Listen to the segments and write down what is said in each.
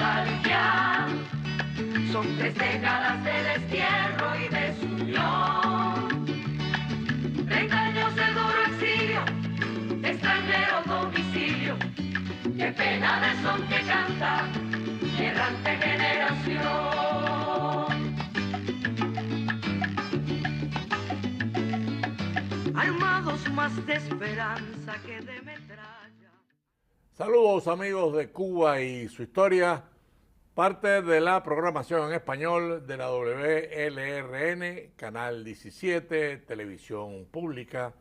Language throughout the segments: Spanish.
nostalgia. Son 3 décadas de destierro y desunión. 30 años de duro exilio, extranjero domicilio. Qué pena de son que canta, errante generación. Armados más de esperanza que de metralla. Saludos amigos de Cuba y su historia, parte de la programación en español de la WLRN, Canal 17, Televisión Pública.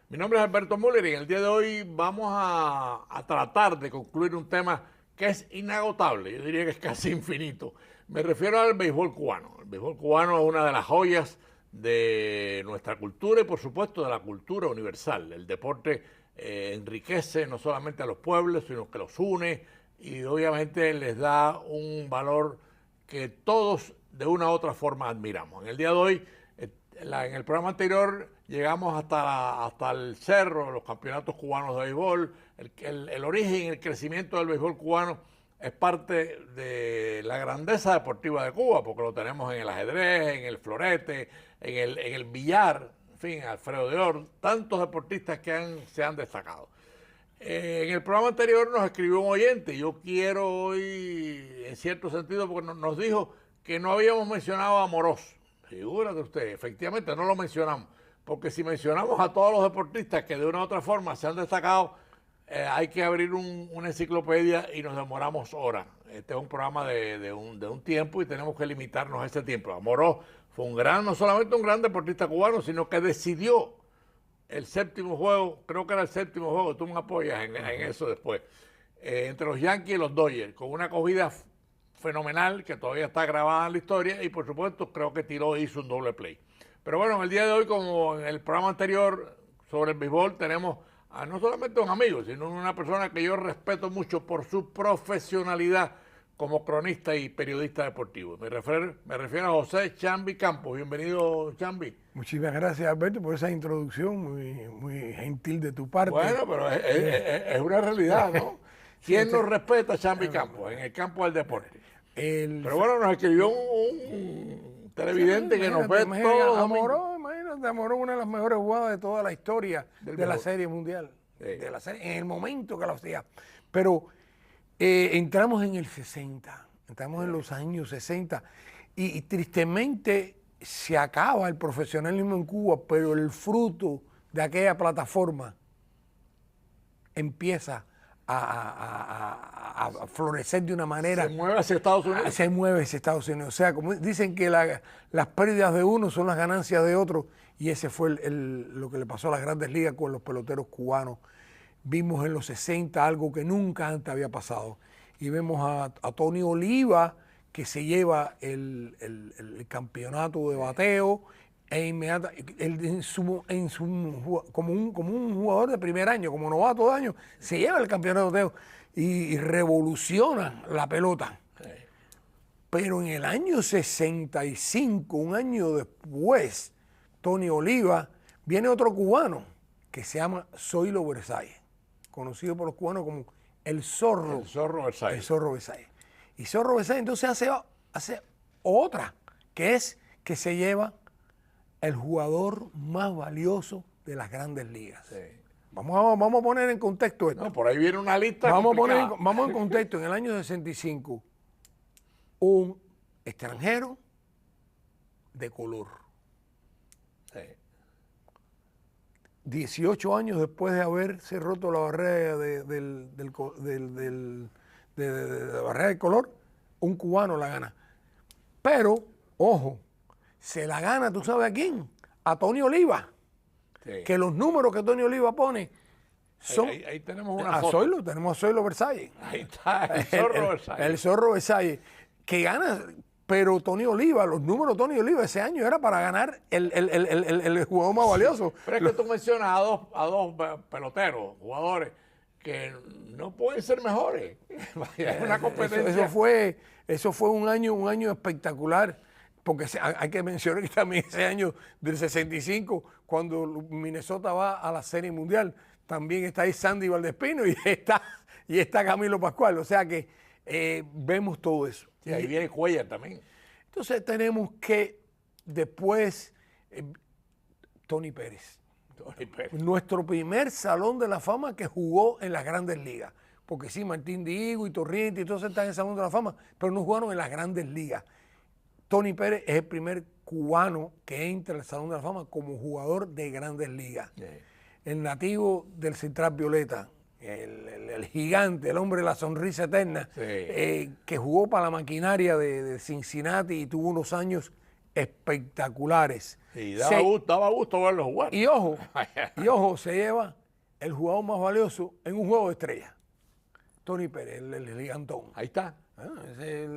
Mi nombre es Alberto Müller y en el día de hoy vamos a tratar de concluir un tema que es inagotable, yo diría que es casi infinito. Me refiero al béisbol cubano. El béisbol cubano es una de las joyas de nuestra cultura y por supuesto de la cultura universal. El deporte enriquece no solamente a los pueblos, sino que los une y obviamente les da un valor que todos de una u otra forma admiramos. En el día de hoy, en el programa anterior, llegamos hasta el cerro, los campeonatos cubanos de béisbol, el origen y el crecimiento del béisbol cubano es parte de la grandeza deportiva de Cuba, porque lo tenemos en el ajedrez, en el florete, en el billar, en fin, Alfredo de Or, tantos deportistas que se han destacado. En el programa anterior nos escribió un oyente, yo quiero hoy, en cierto sentido, porque nos dijo que no habíamos mencionado a Amorós. Figúrate usted, efectivamente no lo mencionamos, porque si mencionamos a todos los deportistas que de una u otra forma se han destacado, hay que abrir una enciclopedia y nos demoramos horas. Este es un programa de un tiempo y tenemos que limitarnos a ese tiempo. Amorós fue no solamente un gran deportista cubano, sino que decidió el séptimo juego, creo que era el séptimo juego, tú me apoyas en eso después, entre los Yankees y los Dodgers, con una acogida fenomenal que todavía está grabada en la historia y por supuesto creo que hizo un doble play. Pero bueno, en el día de hoy, como en el programa anterior sobre el béisbol, tenemos a no solamente un amigo, sino una persona que yo respeto mucho por su profesionalidad como cronista y periodista deportivo. Me refiero a José Chambi Campos. Bienvenido, Chambi. Muchísimas gracias, Alberto, por esa introducción muy gentil de tu parte. Bueno, pero es una realidad, ¿no? ¿Quién nos respeta, Chambi Campos, en el campo del deporte? Pero bueno, nos escribió un televidente que nos ve todos los domingos. Imagínate, Amorós, una de las mejores jugadas de toda la historia de la Serie Mundial. Sí. De la serie, en el momento que la hacía. Pero entramos en el 60, entramos en los años 60 y tristemente se acaba el profesionalismo en Cuba, pero el fruto de aquella plataforma empieza a florecer de una manera. Se mueve hacia Estados Unidos. Se mueve hacia Estados Unidos. O sea, como dicen que las pérdidas de uno son las ganancias de otro, y ese fue lo que le pasó a las grandes ligas con los peloteros cubanos. Vimos en los 60 algo que nunca antes había pasado. Y vemos a Tony Oliva, que se lleva el campeonato de bateo, como un jugador de primer año, como novato de año, se lleva el campeonato de bateo y revoluciona la pelota. Pero en el año 65, un año después, Tony Oliva, viene otro cubano que se llama Zoilo Versalles, conocido por los cubanos como el Zorro. El Zorro Versalles. El Zorro Versalles. Y Zorro Versalles entonces hace otra, que es que se lleva el jugador más valioso de las grandes ligas. Sí. Vamos a poner en contexto esto. No, por ahí viene una lista. Vamos en contexto. En el año 65, un extranjero de color. Sí. 18 años después de haberse roto la barrera de la barrera del color, un cubano la gana. Pero, ojo, se la gana, ¿tú sabes a quién? A Tony Oliva. Sí. Que los números que Tony Oliva pone son... Ahí tenemos una foto. Tenemos a Zoilo Versalles. Ahí está, el Zorro Versalles. El Zorro Versalles, que gana, pero Tony Oliva, los números de Tony Oliva ese año era para ganar el jugador más valioso. Pero es que tú mencionas a dos peloteros, jugadores, que no pueden ser mejores. Es una competencia. Eso fue un año espectacular, porque hay que mencionar que también ese año del 65, cuando Minnesota va a la Serie Mundial, también está ahí Sandy Valdespino y está Camilo Pascual. O sea que vemos todo eso. Sí, ahí viene Cuellar también. Entonces tenemos que después Tony Pérez. Tony Pérez. Nuestro primer Salón de la Fama que jugó en las Grandes Ligas. Porque sí, Martín Diego y Torriente y todos están en el Salón de la Fama, pero no jugaron en las Grandes Ligas. Tony Pérez es el primer cubano que entra al Salón de la Fama como jugador de Grandes Ligas. Sí. El nativo del Central Violeta, el gigante, el hombre de la sonrisa eterna, Sí. que jugó para la maquinaria de Cincinnati y tuvo unos años espectaculares. Sí, daba gusto verlo jugar. Y ojo, se lleva el jugador más valioso en un juego de estrellas. Tony Pérez, el gigantón. Ahí está. Ese es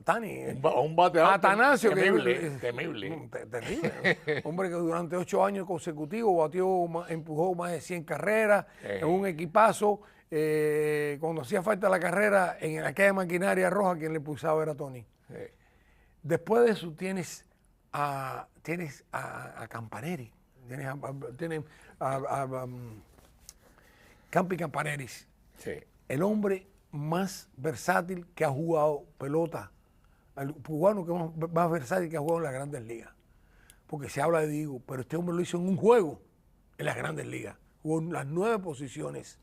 Tani. Un bateador Atanasio, temible. Terrible. Hombre que durante 8 años consecutivos empujó más de 100 carreras en un equipazo. Cuando hacía falta la carrera, en aquella maquinaria roja, quien le impulsaba era Tony. Sí. Después de eso tienes a Campaneri. Tienes a Campi Campaneris. Sí. El hombre más versátil que ha jugado pelota, el cubano más versátil que ha jugado en las Grandes Ligas. Porque se habla de Diego, pero este hombre lo hizo en un juego en las Grandes Ligas. Jugó en las 9 posiciones.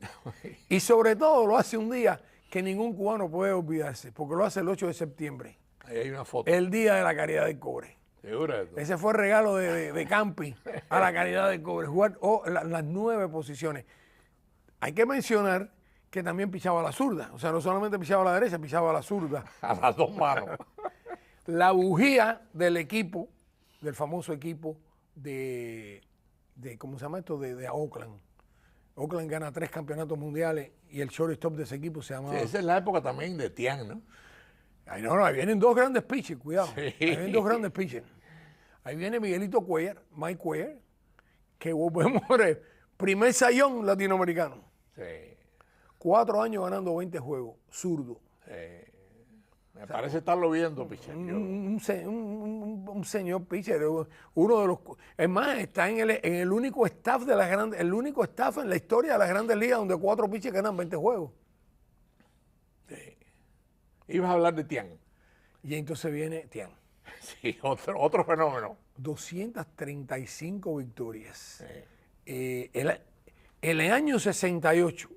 Y sobre todo lo hace un día que ningún cubano puede olvidarse, porque lo hace el 8 de septiembre. Ahí hay una foto. El Día de la Caridad del Cobre. Seguro de eso. Ese fue el regalo de Campi a la Caridad del Cobre. Jugar las 9 posiciones. Hay que mencionar que también pichaba a la zurda. O sea, no solamente pichaba a la derecha, pichaba a la zurda. A las dos manos. La bujía del equipo, del famoso equipo de ¿cómo se llama esto? De Oakland. Oakland gana 3 campeonatos mundiales y el shortstop de ese equipo se llamaba... Sí, esa es la época también de Tian, ¿no? Ahí vienen 2 grandes pitchers, cuidado. Sí. Ahí vienen 2 grandes pitchers. Ahí viene Miguelito Cuellar, Mike Cuellar, que volvemos a ver, primer sayón latinoamericano. Sí. 4 años ganando 20 juegos, zurdo. Me parece estarlo viendo, Pichel. Un señor pitcher, uno de los... Es más, está en el único staff de las grandes, el único staff en la historia de las Grandes Ligas donde 4 pitchers ganan 20 juegos. Ibas a hablar de Tian. Y entonces viene Tian. Sí, otro fenómeno. 235 victorias. El año 68,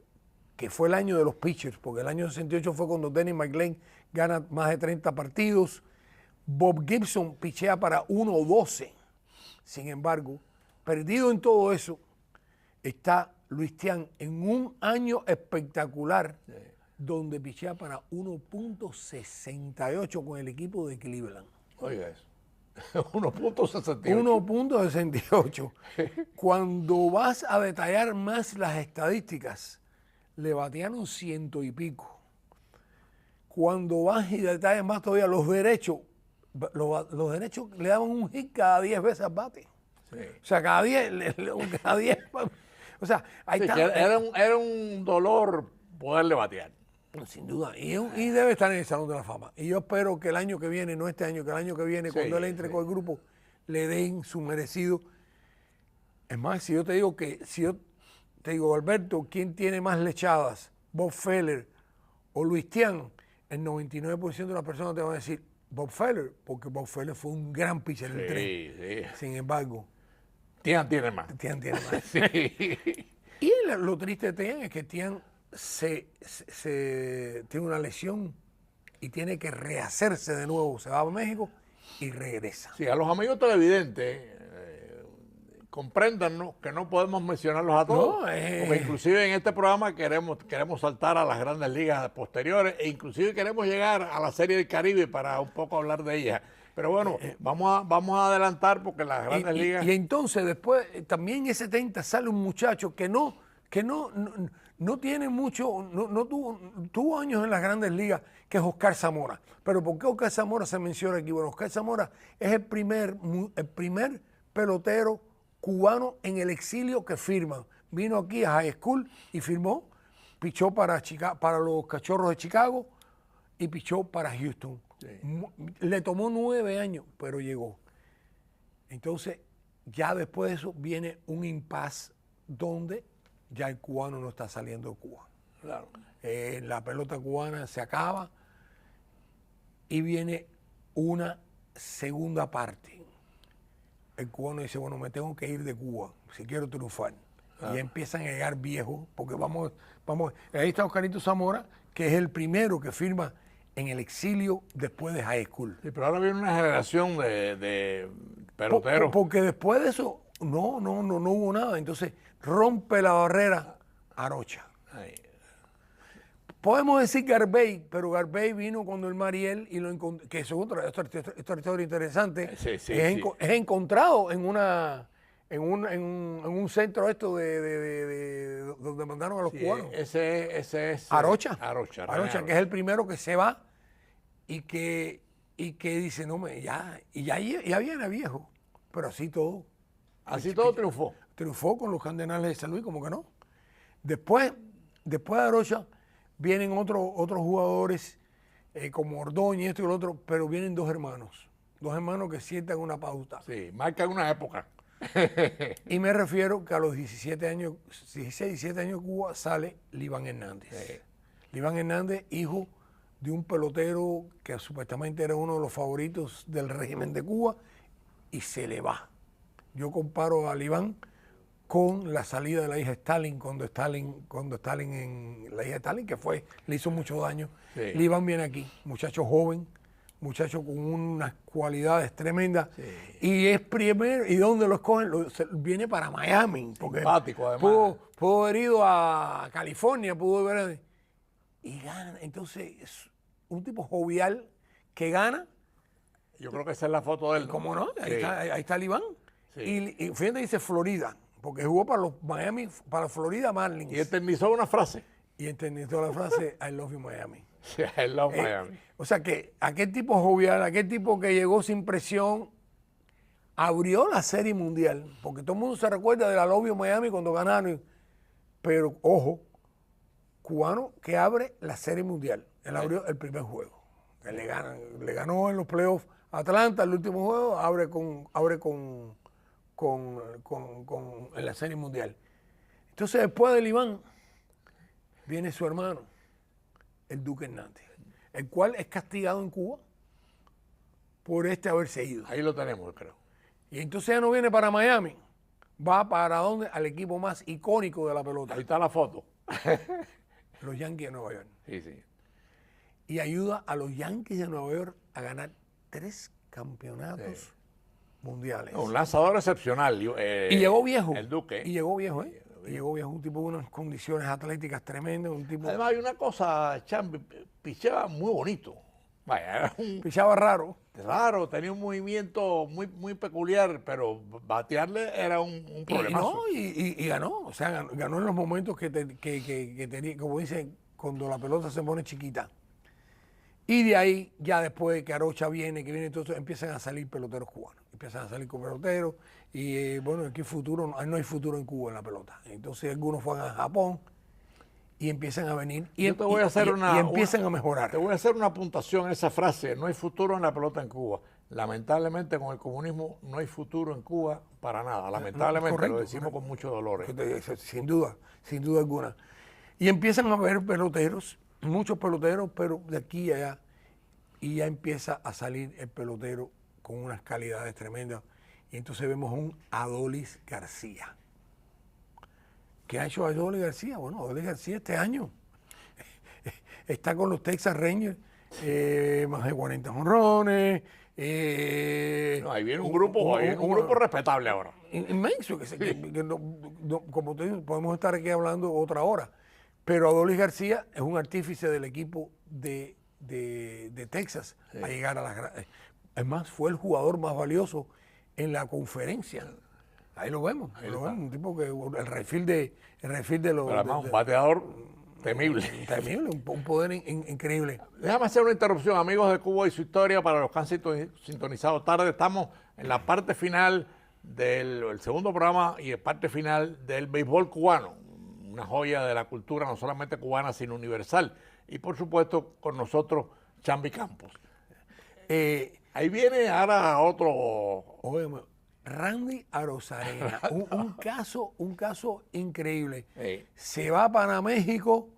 que fue el año de los pitchers, porque el año 68 fue cuando Dennis McLain gana más de 30 partidos, Bob Gibson pichea para 1-12. Sin embargo, perdido en todo eso, está Luis Tian en un año espectacular, donde pichea para 1.68 con el equipo de Cleveland. Oiga eso. 1.68. 1.68. Cuando vas a detallar más las estadísticas, le batearon 100 y pico. Cuando vas y detallas más todavía los derechos le daban un hit cada 10 veces al bate. Sí. O sea, cada 10, o sea, ahí Sí, está. que era un dolor poderle batear. Sin duda, y debe estar en el Salón de la Fama. Y yo espero que el año que viene, no este año, que el año que viene, cuando él entre con el grupo, le den su merecido. Es más, si yo te digo, Alberto, ¿quién tiene más lechadas? ¿Bob Feller o Luis Tian? El 99% de las personas te van a decir Bob Feller, porque Bob Feller fue un gran pitcher en el tren. Sí. Sin embargo, Tian tiene más. Tian tiene más. Sí. Y lo triste de Tian es que Tian tiene una lesión y tiene que rehacerse de nuevo. Se va a México y regresa. Sí, a los amigos televidentes, compréndanos que no podemos mencionarlos a todos. Porque inclusive en este programa queremos saltar a las Grandes Ligas posteriores e inclusive queremos llegar a la Serie del Caribe para un poco hablar de ella. Pero bueno, vamos a adelantar porque las Grandes Ligas... Y entonces después, también en 70 sale un muchacho que no tiene mucho, no tuvo años en las Grandes Ligas, que es Oscar Zamora. Pero ¿por qué Oscar Zamora se menciona aquí? Bueno, Oscar Zamora es el primer pelotero cubano en el exilio que firma. Vino aquí a High School y firmó, pichó para los Cachorros de Chicago y pichó para Houston. Sí. Le tomó 9 años, pero llegó. Entonces, ya después de eso viene un impasse donde ya el cubano no está saliendo de Cuba. Claro. La pelota cubana se acaba y viene una segunda parte. El cubano dice, bueno, me tengo que ir de Cuba si quiero triunfar. Y empiezan a llegar viejos, porque vamos, ahí está Oscarito Zamora, que es el primero que firma en el exilio después de high school. Sí, pero ahora viene una generación de peloteros. Porque después de eso no hubo nada. Entonces rompe la barrera Arocha. Ay, Podemos decir Garbey, pero Garbey vino cuando el Mariel y lo encontró, que es otra historia interesante. Sí, sí, es, sí. es encontrado en un centro esto donde mandaron a los sí, cubanos. ese es Arocha, René que es el primero que se va y que dice, no me, ya viene viejo, pero así todo. Así todo triunfó. Triunfó con los Cardenales de San Luis, como que no. Después de Arocha vienen otros jugadores como Ordóñez, esto y lo otro, pero vienen dos hermanos que sientan una pauta. Sí, marcan una época. Y me refiero que a los 16, 17 años de Cuba sale Liván Hernández. Sí. Liván Hernández, hijo de un pelotero que supuestamente era uno de los favoritos del régimen de Cuba, y se le va. Yo comparo a Liván con la salida de la hija de Stalin, cuando Stalin la hija de Stalin, que le hizo mucho daño. Sí. Liván viene aquí, muchacho joven, muchacho con unas cualidades tremendas. Sí. Y es primero, ¿y dónde lo escogen? Viene para Miami. Porque Simpático, además. pudo haber ido a California, pudo haber... Y gana. Entonces, es un tipo jovial que gana. Yo creo que esa es la foto de él. ¿Cómo no? Sí. Ahí está Liván. Sí. Y fíjate, dice Florida, porque jugó para los Miami, para los Florida Marlins. Y eternizó una frase. Y entendió la frase, I love you Miami. Sí, I love Miami. O sea que aquel tipo jovial, aquel tipo que llegó sin presión, abrió la Serie Mundial, porque todo el mundo se recuerda de la Love You Miami cuando ganaron, pero ojo, cubano que abre la Serie Mundial. Él abrió el primer juego. Él le ganó en los playoffs a Atlanta, el último juego, abre en la Serie Mundial. Entonces después del Iván viene su hermano, el Duque Hernández, el cual es castigado en Cuba por haberse ido. Ahí lo tenemos, creo. Y entonces ya no viene para Miami, va para ¿dónde? Al equipo más icónico de la pelota, Ahí está la foto. los Yankees de Nueva York. Sí, sí. Y ayuda a los Yankees de Nueva York a ganar 3 campeonatos mundiales. Un lanzador excepcional. Y llegó viejo. El Duque. Y llegó viejo, ¿eh? Y llegó viejo, un tipo de unas condiciones atléticas tremendas, un tipo... Además hay una cosa, Chambi, pichaba muy bonito. Vaya, era un Pichaba raro. raro, tenía un movimiento muy peculiar, pero batearle era un problemazo. Y ganó, o sea, ganó en los momentos que tenía, como dicen, cuando la pelota se pone chiquita. Y de ahí, ya después que Arocha viene, entonces empiezan a salir peloteros cubanos. Empiezan a salir con peloteros y bueno, aquí no hay futuro en Cuba en la pelota. Entonces algunos fueron a Japón y empiezan a venir y empiezan a mejorar. Te voy a hacer una apuntación a esa frase, no hay futuro en la pelota en Cuba. Lamentablemente con el comunismo no hay futuro en Cuba para nada. Lamentablemente, Correcto, lo decimos con mucho dolor. Sin duda alguna. Y empiezan a haber peloteros, muchos peloteros, pero de aquí a allá. Y ya empieza a salir el pelotero con unas calidades tremendas. Y entonces vemos un Adolis García. ¿Qué ha hecho Adolis García? Bueno, Adolis García este año está con los Texas Rangers, más de 40 jonrones. No, ahí viene un grupo respetable ahora. Inmenso, como te digo, podemos estar aquí hablando otra hora. Pero Adolis García es un artífice del equipo de Texas a llegar a las grandes. Además, fue el jugador más valioso en la conferencia. Ahí lo vemos, un tipo que el refil de los... Pero además, un bateador temible. Temible, un poder increíble. Déjame hacer una interrupción, amigos de Cuba y su historia, para los que han sintonizado tarde. Estamos en la parte final del segundo programa y en parte final del béisbol cubano. Una joya de la cultura, no solamente cubana, sino universal. Y por supuesto, con nosotros, Chambi Campos. Ahí viene ahora otro... Óyeme, Randy Arozarena, un caso increíble. Se va para México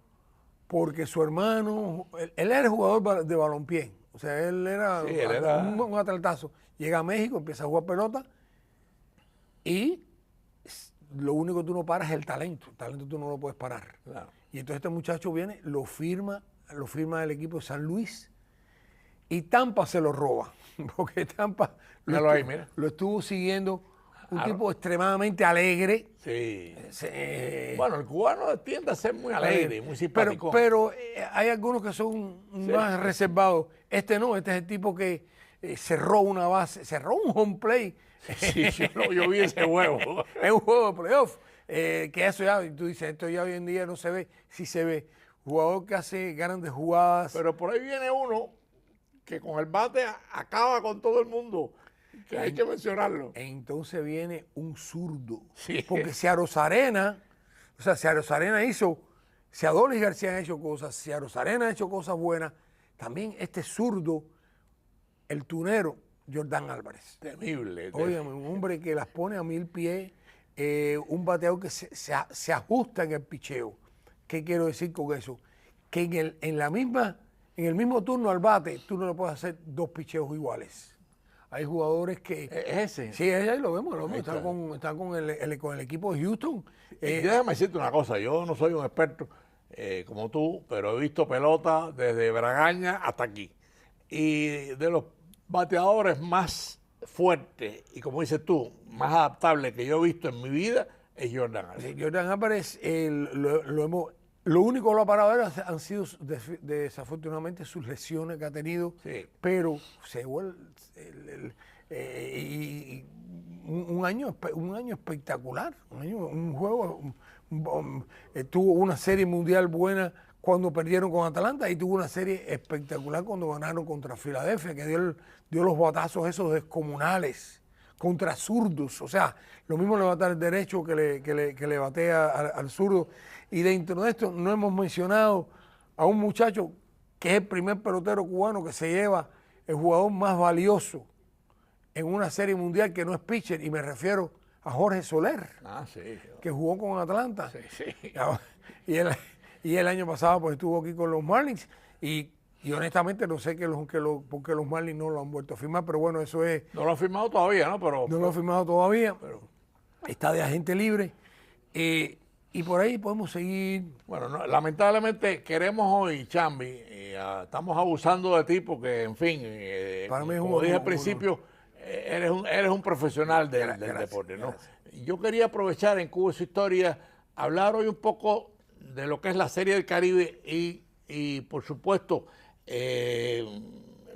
porque su hermano, él era jugador de balompié, o sea, él era, Sí, él era- un atletazo. Llega a México, empieza a jugar pelota y lo único que tú no paras es el talento tú no lo puedes parar. Claro. Y entonces este muchacho viene, lo firma el equipo de San Luis y Tampa se lo roba, porque Tampa Míralo ahí, mira. lo estuvo siguiendo, un Claro. tipo extremadamente alegre. Sí. Se- Bueno, el cubano tiende a ser muy alegre, muy simpático. Pero hay algunos que son más reservados. Este no, este es el tipo que cerró una base, cerró un home play. Sí, yo vi ese juego. Es un juego de playoff. Que eso ya, tú dices, esto ya hoy en día no se ve. Sí se ve. Jugador que hace grandes jugadas. Pero por ahí viene uno que con el bate acaba con todo el mundo, que hay que mencionarlo. Entonces viene un zurdo. Sí. Porque Seattle Arena, o sea, Seattle Arena hizo, Seadolis García ha hecho cosas, Seattle Arena ha hecho cosas buenas. También este zurdo, el tunero, Jordan Álvarez. Temible. Óyeme, un hombre que las pone a 1000 pies, un bateador que se ajusta en el picheo. ¿Qué quiero decir con eso? Que en el mismo turno al bate, tú no le puedes hacer dos picheos iguales. Hay jugadores que... ¿Es ese? Sí, ahí lo vemos. Ahí Está con el equipo de Houston. Déjame decirte una cosa, yo no soy un experto como tú, pero he visto pelota desde Bragaña hasta aquí. Y de los bateadores más fuertes y, como dices tú, más adaptables que yo he visto en mi vida es Jordan Álvarez. Jordan Álvarez, lo único que lo ha parado él han sido desafortunadamente sus lesiones que ha tenido, Sí. pero se vuelve un año espectacular, un juego, tuvo una serie mundial buena cuando perdieron con Atlanta y tuvo una serie espectacular cuando ganaron contra Filadelfia, que dio los batazos esos descomunales contra zurdos, o sea, lo mismo le batea el derecho que le batea al zurdo. Y dentro de esto no hemos mencionado a un muchacho que es el primer pelotero cubano que se lleva el jugador más valioso en una serie mundial que no es pitcher, y me refiero a Jorge Soler, Ah, sí. que jugó con Atlanta. Sí. Y el año pasado pues estuvo aquí con los Marlins y honestamente no sé por qué los Marlins no lo han vuelto a firmar, pero bueno, eso es... No lo han firmado todavía, ¿no? Pero No lo ha firmado todavía, pero está de agente libre. Y por ahí podemos seguir. bueno, lamentablemente queremos hoy, Chambi, estamos abusando de ti porque, en fin, Para mí es como un dije al honor. principio, eres un profesional del deporte, ¿no? Yo quería aprovechar en Cuba y su historia, hablar hoy un poco de lo que es la Serie del Caribe y por supuesto,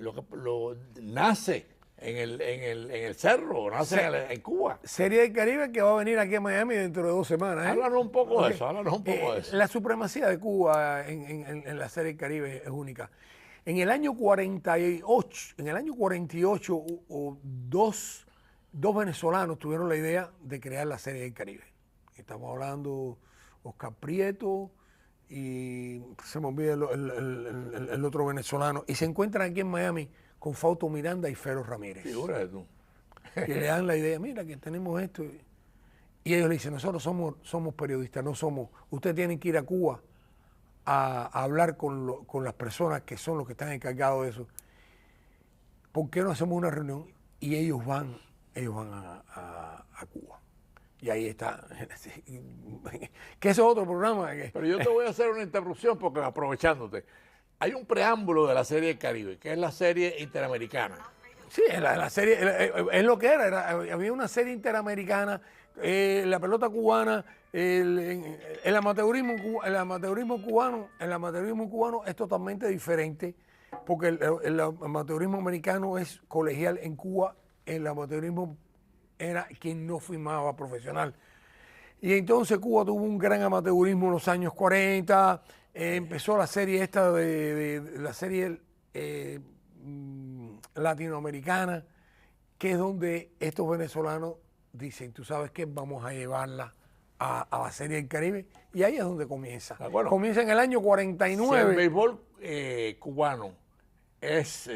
lo nace en el cerro, nace en Cuba. Serie del Caribe que va a venir aquí a Miami dentro de 2 semanas. Háblanos un poco Ok. de eso, háblanos un poco de eso. La supremacía de Cuba en la Serie del Caribe es única. En el año 48, dos venezolanos tuvieron la idea de crear la Serie del Caribe. Estamos hablando Oscar Prieto y se me olvida el otro venezolano. Y se encuentran aquí en Miami con Fausto Miranda y Fero Ramírez. Figúrate tú. Que le dan la idea, mira que tenemos esto. Y ellos le dicen, nosotros somos periodistas, no somos, ustedes tienen que ir a Cuba a hablar con las personas que son los que están encargados de eso. ¿Por qué no hacemos una reunión? Y ellos van a Cuba. Y ahí está. Que eso es otro programa. Pero yo te voy a hacer una interrupción porque, aprovechándote, hay un preámbulo de la Serie del Caribe, que es la Serie Interamericana. Sí, la serie, es lo que había una serie interamericana, la pelota cubana, el amateurismo cubano es totalmente diferente, porque el amateurismo americano es colegial. En Cuba el amateurismo era quien no firmaba profesional. Y entonces Cuba tuvo un gran amateurismo en los años 40, empezó la serie esta de la serie latinoamericana, que es donde estos venezolanos dicen, tú sabes qué, vamos a llevarla a la Serie del Caribe, y ahí es donde comienza. Ah, bueno. Comienza en el año Si el 49. béisbol cubano es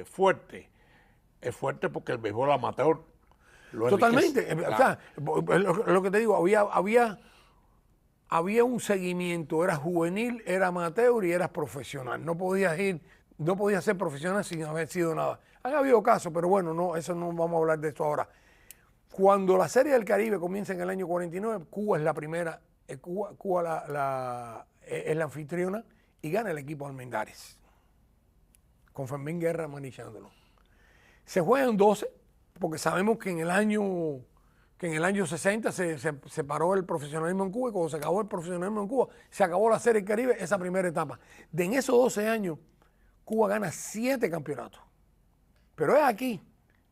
fuerte, es fuerte porque el béisbol amateur lo Totalmente. enriquece. O sea, lo que te digo, había había un seguimiento, era juvenil, era amateur y eras profesional. No podías ser profesional sin haber sido nada. Han habido casos, pero bueno, no, eso no vamos a hablar de esto ahora. Cuando la Serie del Caribe comienza en el año 49, Cuba es la primera, Cuba es la anfitriona y gana el equipo Almendares, con Fermín Guerra manejándolo. Se juegan 12, porque sabemos que en el año 60 se paró el profesionalismo en Cuba, y cuando se acabó el profesionalismo en Cuba, se acabó la Serie del Caribe, esa primera etapa. En esos 12 años, Cuba gana 7 campeonatos. Pero es aquí.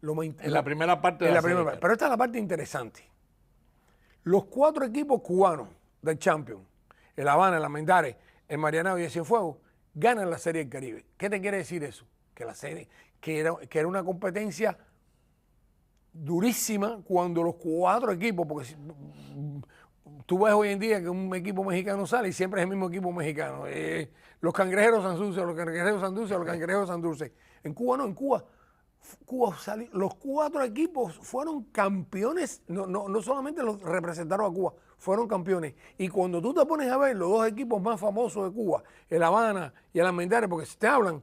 En la primera parte de la serie. Pero esta es la parte interesante. Los 4 equipos cubanos del Champions, el Habana, el Almendares, el Marianao y el Cienfuegos, ganan la Serie del Caribe. ¿Qué te quiere decir eso? Que la serie, que era una competencia durísima cuando los 4 equipos, porque tú ves hoy en día que un equipo mexicano sale y siempre es el mismo equipo mexicano. Los Cangrejeros Santurce, los Cangrejeros Santurce, los Cangrejeros Santurce. En Cuba no, en Cuba salió, los 4 equipos fueron campeones, no solamente los representaron a Cuba, fueron campeones. Y cuando tú te pones a ver los 2 equipos más famosos de Cuba, el Habana y el Almendares, porque si te hablan,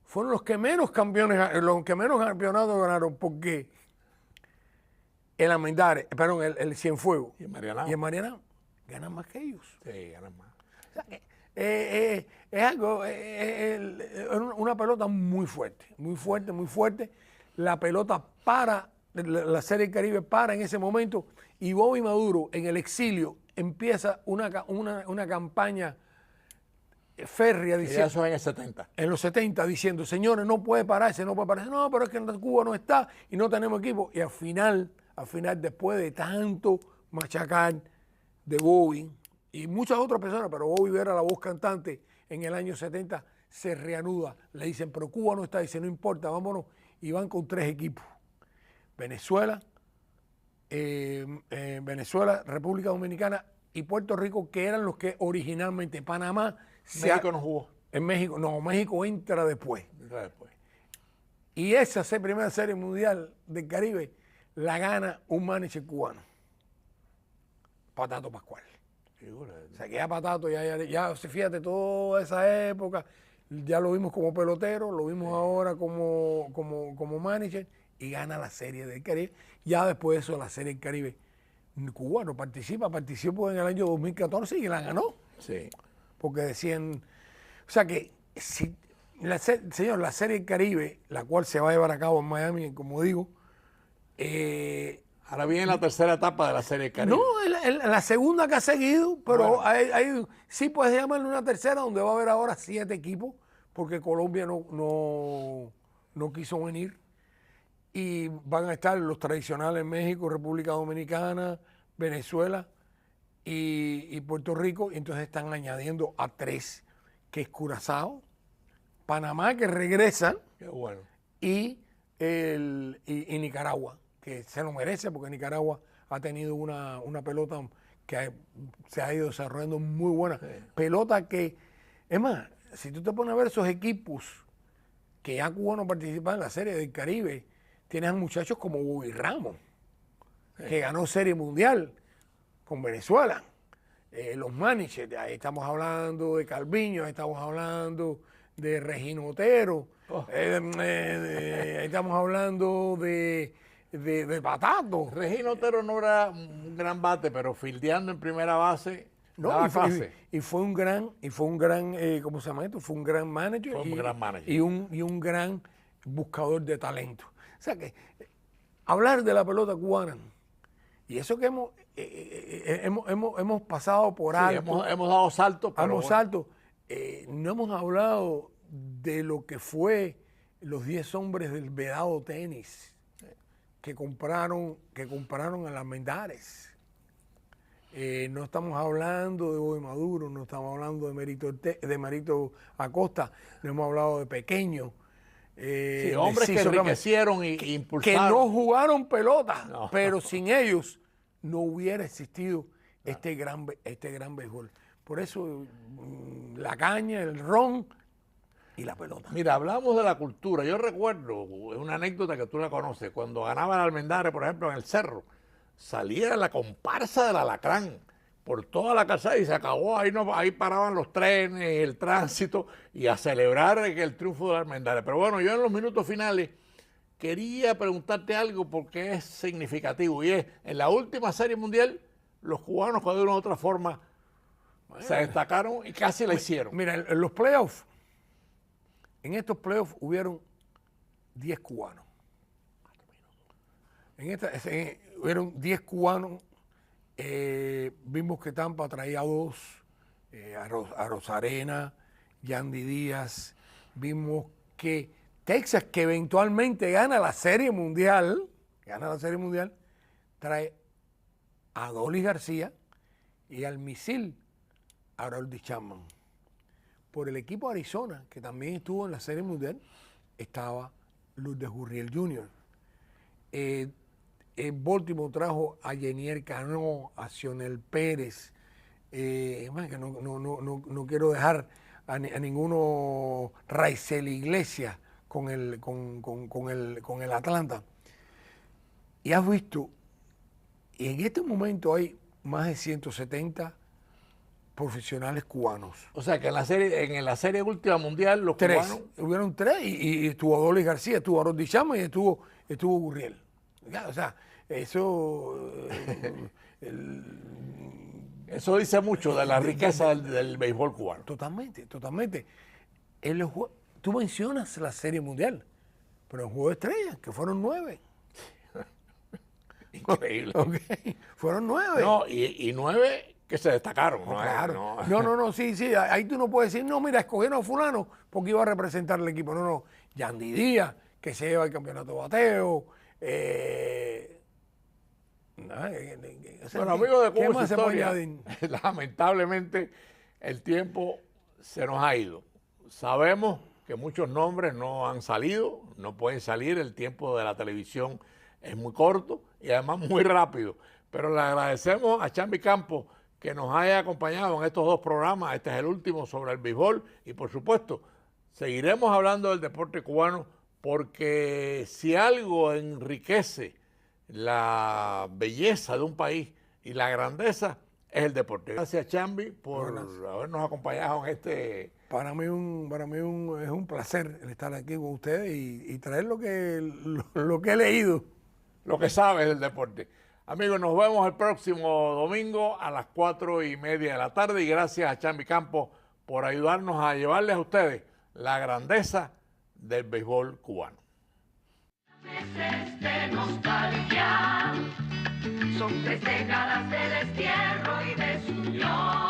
fueron los que menos campeonatos ganaron, porque el Almendares, perdón, el Cienfuegos y el Marianao ganan más que ellos. Sí, ganan más. O sea, es algo, una pelota muy fuerte, muy fuerte, muy fuerte. La pelota para, la Serie del Caribe para en ese momento, y Bobby Maduro en el exilio empieza una campaña férrea diciendo, eso en el 70. En los 70, diciendo, señores, no puede pararse, no, pero es que en Cuba no está y no tenemos equipo. Y al final, después de tanto machacar de Bobby y muchas otras personas, pero Bobby era la voz cantante, en el año 70 se reanuda. Le dicen, pero Cuba no está, dice, no importa, vámonos. Y van con 3 equipos. Venezuela, República Dominicana y Puerto Rico, que eran los que originalmente, Panamá. México no jugó. En México, no, México entra después. Y esa primera Serie Mundial del Caribe la gana un manager cubano, Patato Pascual. O sea, que ya Patato, ya fíjate, toda esa época, ya lo vimos como pelotero, lo vimos ahora como manager, y gana la Serie del Caribe. Ya después de eso, la Serie del Caribe, cubano participó en el año 2014 y la ganó. Sí. Porque decían, o sea que, si la Serie del Caribe, la cual se va a llevar a cabo en Miami, como digo, ahora viene la tercera etapa de la Serie del Caribe. No, la segunda que ha seguido, pero bueno, sí puedes llamarle una tercera, donde va a haber ahora 7 equipos, porque Colombia no quiso venir. Y van a estar los tradicionales México, República Dominicana, Venezuela y Puerto Rico. Y entonces están añadiendo a 3, que es Curazao, Panamá, que regresan, qué bueno, y Nicaragua, que se lo merece, porque Nicaragua ha tenido una pelota que se ha ido desarrollando muy buena. Sí. Pelota que, es más, si tú te pones a ver esos equipos que ya Cuba no participa en la Serie del Caribe, tienes a muchachos como Bobby Ramos, que ganó Serie Mundial con Venezuela. Los managers, ahí estamos hablando de Calviño, ahí estamos hablando de Regino Otero, estamos hablando de Patato. Regino Otero no era un gran bate, pero fildeando en primera base, y fue un gran, ¿cómo se llama esto? Fue un gran manager, y un gran buscador de talento. O sea que hablar de la pelota cubana, y eso que hemos pasado por alto. Hemos dado saltos. No hemos hablado de lo que fue los 10 hombres del Vedado Tenis que compraron a Almendares. No estamos hablando de Bobby Maduro, no estamos hablando de Marito Acosta, no hemos hablado de Pequeño. Hombres que enriquecieron y impulsaron. Que no jugaron pelota, pero sin ellos no hubiera existido este gran béisbol. Por eso la caña, el ron y la pelota. Mira, hablamos de la cultura. Yo recuerdo una anécdota que tú la conoces. Cuando ganaba el Almendares, por ejemplo, en el Cerro, salía la comparsa del Alacrán por toda la calzada y se acabó. Ahí, no, ahí paraban los trenes, el tránsito y a celebrar el triunfo de la Armendáriz. Pero bueno, yo en los minutos finales quería preguntarte algo porque es significativo y es, en la última Serie Mundial, los cubanos de una u otra forma se destacaron y casi la hicieron. Mira, en los playoffs, en estos playoffs hubieron 10 cubanos. Hubieron 10 cubanos. Vimos que Tampa traía 2, a Rosarena, Yandy Díaz. Vimos que Texas, que eventualmente gana la Serie Mundial, trae a Dolis García y al misil Harold Chapman. Por el equipo de Arizona, que también estuvo en la Serie Mundial, estaba Lourdes Gurriel Jr. Baltimore trajo a Yenier Cano, a Sionel Pérez, que no quiero dejar a ninguno, Raizel Iglesias con el Atlanta. Y has visto, y en este momento hay más de 170 profesionales cubanos. O sea que en la serie última mundial los 3. cubanos... Hubieron 3 y estuvo Dolis García, estuvo Harold Chapman y estuvo Gurriel. Ya, o sea, eso... Eso dice mucho de la riqueza del béisbol cubano. Totalmente. Tú mencionas la Serie Mundial, pero en Juego de Estrellas, que fueron 9. Increíble. Okay. Fueron 9. No, y 9 que se destacaron. Claro. No, sí. Ahí tú no puedes decir, no, mira, escogieron a fulano porque iba a representar el equipo. No. Yandy Díaz, que se lleva el campeonato de bateo. Bueno, amigos de ¿qué Cuba más y su se puede historia, añadir? lamentablemente el tiempo se nos ha ido. Sabemos que muchos nombres no han salido, no pueden salir, el tiempo de la televisión es muy corto y además muy rápido. Pero le agradecemos a Chambi Campos que nos haya acompañado en estos 2 programas. Este es el último sobre el béisbol y por supuesto seguiremos hablando del deporte cubano porque si algo enriquece la belleza de un país y la grandeza es el deporte. Gracias, Chambi, por habernos acompañado en este... Para mí es un placer el estar aquí con ustedes y traer lo que he leído. Lo que sabes del deporte. Amigos, nos vemos el próximo domingo a las 4:30 de la tarde y gracias a Chambi Campos por ayudarnos a llevarles a ustedes la grandeza del béisbol cubano. Meses de nostalgia, son 3 décadas de destierro y desunión.